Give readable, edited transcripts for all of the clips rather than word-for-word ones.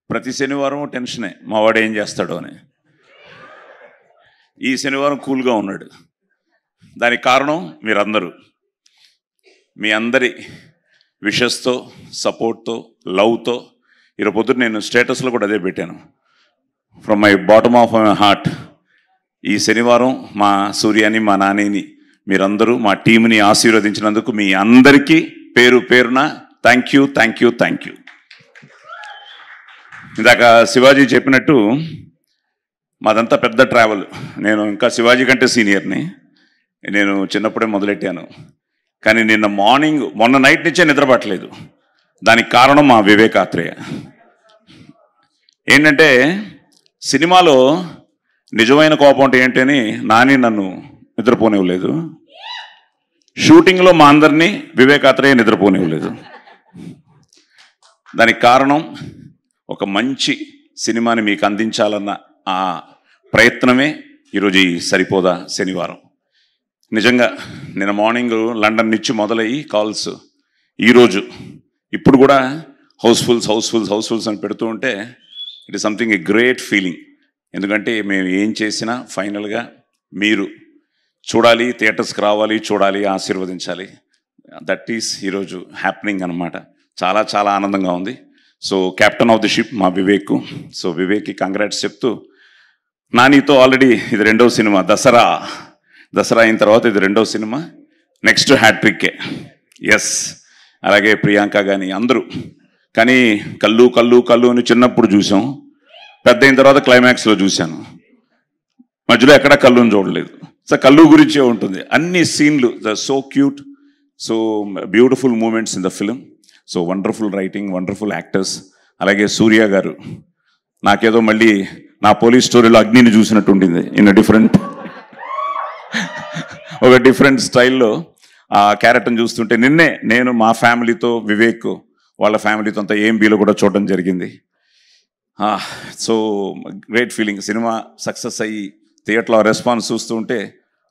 ప్రతి శనివారం టెన్షనే, మా వాడు ఏం చేస్తాడో అని. ఈ శనివారం కూల్గా ఉన్నాడు. దానికి కారణం మీరందరూ, మీ అందరి విషెస్తో, సపోర్ట్తో, లవ్తో. ఈరోజు పొద్దున్న నేను స్టేటస్లో కూడా అదే పెట్టాను, from my bottom of my heart. ఈ శనివారం మా సూర్యాని, మా నానిని, మీరందరూ మా టీంని ఆశీర్వదించినందుకు మీ అందరికీ పేరు పేరున thank you, thank you, thank you. ఇందాక శివాజీ చెప్పినట్టు మాదంతా పెద్ద ట్రావెల్. నేను ఇంకా శివాజీ కంటే సీనియర్ని. నేను చిన్నప్పుడే మొదలెట్టాను, కానీ మొన్న నైట్ నుంచే నిద్రపట్టలేదు. దానికి కారణం మా వివేక్ ఆత్రేయ. ఏంటంటే సినిమాలో నిజమైన కోపం అంటే ఏంటని నాని నన్ను నిద్రపోనివ్వలేదు, షూటింగ్లో మా అందరినీ వివేక్ ఆత్రేయ నిద్రపోనివ్వలేదు. దానికి కారణం ఒక మంచి సినిమాని మీకు అందించాలన్న ఆ ప్రయత్నమే ఈరోజు ఈ సరిపోదా శనివారం. నిజంగా నిన్న మార్నింగ్ లండన్ నుంచి మొదలయ్యి కాల్స్, ఈరోజు ఇప్పుడు కూడా హౌస్ఫుల్స్ అని పెడుతూ ఉంటే it is something a great feeling. ఎందుకంటే మేము ఏం చేసినా ఫైనల్గా మీరు చూడాలి, థియేటర్స్కి రావాలి, చూడాలి, ఆశీర్వదించాలి. దట్ ఈస్ ఈరోజు హ్యాపెనింగ్ అనమాట. చాలా చాలా ఆనందంగా ఉంది. So captain of the ship మా వివేక్. సో వివేక్కి కంగ్రాట్స్ చెప్తూ, నానితో ఆల్రెడీ ఇది 2వ సినిమా, దసరా అయిన తర్వాత ఇది 2వ సినిమా, నెక్స్ట్ హ్యాట్రిక్కే. ఎస్, అలాగే ప్రియాంక కానీ అందరూ. కానీ కళ్ళు అని చిన్నప్పుడు చూసాం, పెద్ద అయిన తర్వాత క్లైమాక్స్లో చూశాను, మధ్యలో ఎక్కడ కళ్ళుని చూడలేదు. సో కళ్ళు గురించే ఉంటుంది అన్ని సీన్లు. So cute, so beautiful moments in the film. So wonderful writing, wonderful actors. అలాగే సూర్య గారు, నాకేదో మళ్ళీ నా పోలీస్ స్టోరీలో అగ్నిని చూసినట్టు ఉండింది. ఇన్ ఒక డిఫరెంట్ స్టైల్లో ఆ క్యారెక్టర్ని చూస్తుంటే నిన్నే నేను మా ఫ్యామిలీతో, వివేక్ వాళ్ళ ఫ్యామిలీతో అంతా AMBలో కూడా చూడడం జరిగింది. So great feeling. Cinema success అయ్యి థియేటర్లో రెస్పాన్స్ చూస్తూ ఉంటే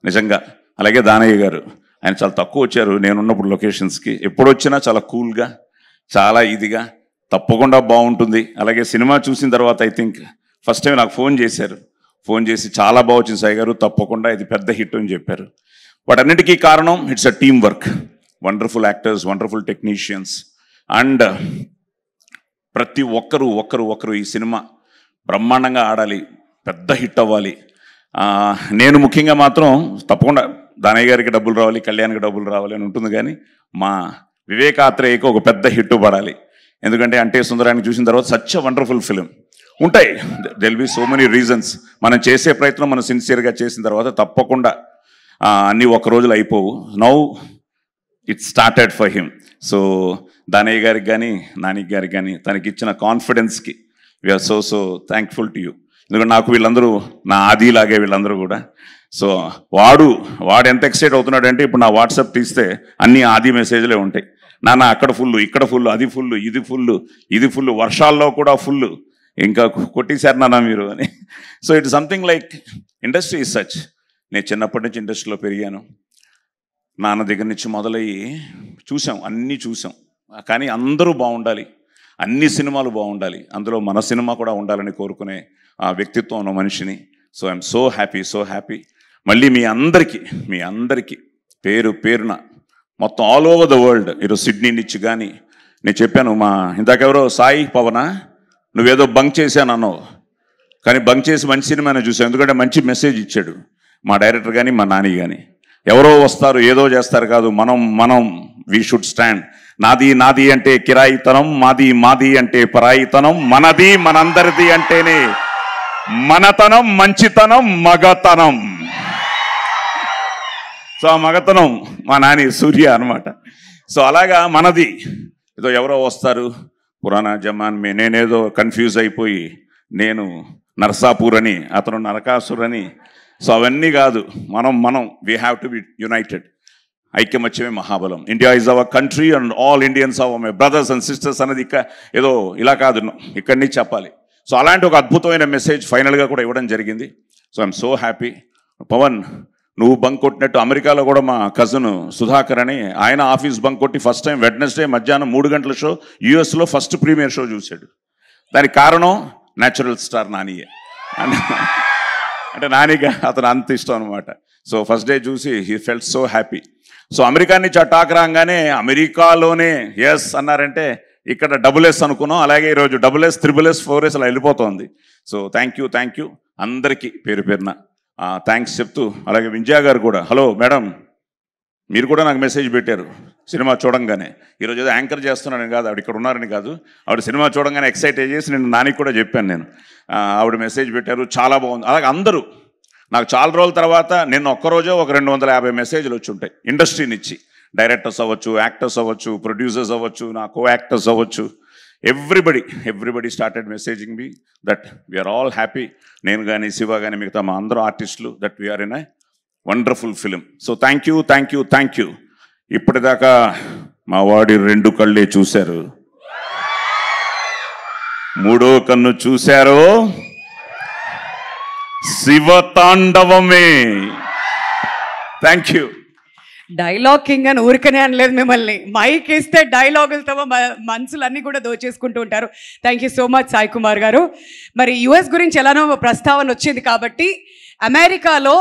నిజంగా. అలాగే దానయ్య గారు, ఆయన చాలా తక్కువ వచ్చారు నేనున్నప్పుడు లొకేషన్స్కి. ఎప్పుడు వచ్చినా చాలా కూల్గా, చాలా ఇదిగా, తప్పకుండా బాగుంటుంది. అలాగే సినిమా చూసిన తర్వాత ఐ థింక్ ఫస్ట్ టైం నాకు ఫోన్ చేసి చాలా బాగా వచ్చింది సాయి గారు, తప్పకుండా ఇది పెద్ద హిట్ అని చెప్పారు. వాటన్నిటికీ కారణం it's a team work, wonderful actors, wonderful technicians. And ప్రతి ఒక్కరు ఈ సినిమా బ్రహ్మాండంగా ఆడాలి, పెద్ద హిట్ అవ్వాలి. నేను ముఖ్యంగా మాత్రం తప్పకుండా దానయ్య గారికి డబ్బులు రావాలి, కళ్యాణ్కి డబ్బులు రావాలి అని ఉంటుంది, కానీ మా వివేక్ ఆత్రేయకి ఒక పెద్ద హిట్ పడాలి. ఎందుకంటే అంటే సుందరాన్ని చూసిన తర్వాత సచ్ వండర్ఫుల్ ఫిలిం ఉంటాయి. There'll be so many reasons. మనం చేసే ప్రయత్నం మనం సిన్సియర్గా చేసిన తర్వాత తప్పకుండా అన్నీ ఒక రోజులు అయిపోవు. Now it started for him. So Danayya గారికి కానీ, నానికి గారికి కానీ తనకి ఇచ్చిన కాన్ఫిడెన్స్కి we are so thankful to you. ఎందుకంటే నాకు వీళ్ళందరూ నా ఆదిలాగే వీళ్ళందరూ కూడా. సో వాడు ఎంత ఎక్సైట్ అవుతున్నాడు అంటే ఇప్పుడు నా వాట్సాప్ తీస్తే అన్ని ఆది మెసేజ్లే ఉంటాయి. నాన్న అక్కడ ఫుల్, ఇక్కడ ఫుల్, అది ఫుల్, ఇది ఫుల్, వర్షాల్లో కూడా ఫుల్, ఇంకా కొట్టేశారు నాన్న మీరు అని. So it something like industry is such. నేను చిన్నప్పటి నుంచి ఇండస్ట్రీలో పెరిగాను. నాన్న దగ్గర నుంచి మొదలయ్యి అన్నీ చూసాం. కానీ అందరూ బాగుండాలి, అన్ని సినిమాలు బాగుండాలి, అందులో మన సినిమా కూడా ఉండాలని కోరుకునే ఆ వ్యక్తిత్వం ఉన్న మనిషిని. So I'm so happy. మళ్ళీ మీ అందరికీ పేరు పేరున మొత్తం ఆల్ ఓవర్ ద వరల్డ్, ఈరోజు సిడ్నీ నుంచి కానీ నేను చెప్పాను, మా ఇందాకెవరో సాయి పవనా నువ్వేదో బంక్ చేశానన్నావు, కానీ బంక్ చేసి మంచి సినిమానే చూసావు. ఎందుకంటే మంచి మెసేజ్ ఇచ్చాడు మా డైరెక్టర్ కానీ, మా నాని కానీ. ఎవరో వస్తారు ఏదో చేస్తారు కాదు, మనం వీ షుడ్ స్టాండ్. నాది అంటే కిరాయితనం, మాది అంటే పరాయితనం, మనది మనందరిది అంటేనే మనతనం, మంచితనం, మగతనం. సో ఆ మగతనం మా నాని సూర్య అనమాట. సో అలాగా మనది. ఏదో ఎవరో వస్తారు పురాణా జమాన్ నేనేదో కన్ఫ్యూజ్ అయిపోయి నేను నర్సాపూర్ అని, అతను నరకాసుర్ అని. సో అవన్నీ కాదు. మనం we have to be united. ఐక్యమత్యమే మహాబలం. India is our country and all Indians are my brothers and sisters అనేది ఏదో ఇలా కాదు, ఇక్కడి నుంచి చెప్పాలి. సో అలాంటి ఒక అద్భుతమైన మెసేజ్ ఫైనల్గా కూడా ఇవ్వడం జరిగింది. So I'm so happy. Pavan, నువ్వు బంక్ కొట్టినట్టు అమెరికాలో కూడా మా కజిన్ సుధాకర్ అని ఆయన ఆఫీస్ బంక్ కొట్టి ఫస్ట్ టైం వెడ్నెస్డే మధ్యాహ్నం 3 గంటల షో యూఎస్లో ఫస్ట్ ప్రీమియర్ షో చూశాడు. దానికి కారణం న్యాచురల్ స్టార్ నానియే. అంటే నానిగా అతను అంత ఇష్టం అనమాట. సో ఫస్ట్ డే చూసి he felt so happy. So America నుంచి ఆ టాక్ రాగానే అమెరికాలోనే ఎస్ అన్నారంటే ఇక్కడ డబుల్-S అనుకున్నాం. అలాగే ఈరోజు డబుల్-S, త్రిబుల్-S, 4S అలా వెళ్ళిపోతుంది. సో థ్యాంక్ యూ అందరికీ పేరు పేరున థ్యాంక్స్ చెప్తూ, అలాగే వింజయా గారు కూడా, హలో మేడం, మీరు కూడా నాకు మెసేజ్ పెట్టారు సినిమా చూడంగానే. ఈరోజు ఏదో యాంకర్ చేస్తున్నానని కాదు, ఆవిడ ఇక్కడ ఉన్నారని కాదు, ఆవిడ సినిమా చూడంగానే ఎక్సైట్ చేసి నేను నానికి కూడా చెప్పాను. నేను ఆవిడ మెసేజ్ పెట్టారు, చాలా బాగుంది. అలాగే అందరూ నాకు చాలా రోజుల తర్వాత నిన్న ఒక్కరోజే ఒక 250 మెసేజ్లు వచ్చి ఉంటాయి ఇండస్ట్రీ నుంచి. డైరెక్టర్స్ అవ్వచ్చు, యాక్టర్స్ అవ్వచ్చు, ప్రొడ్యూసర్స్ అవ్వచ్చు, నా కో యాక్టర్స్ అవ్వచ్చు, everybody started messaging me that we are all happy. నేను కానీ, శివ కానీ, మిగతా మా అందరూ ఆర్టిస్టులు, that we are in a wonderful film. So thank you. ఇప్పటిదాకా మా వాడి 2 కళ్ళే చూశారు, 3వ కన్ను చూశారు, శివతాండవమే. Thank you. డైలాగ్ కింగ్ అని ఊరికనే అనలేదు మిమ్మల్ని. మైక్ ఇస్తే డైలాగులతో మనసులన్నీ కూడా దోచేసుకుంటూ ఉంటారు. Thank you so much Sai Kumar గారు. మరి US గురించి ఎలానో ప్రస్తావన వచ్చింది కాబట్టి, అమెరికాలో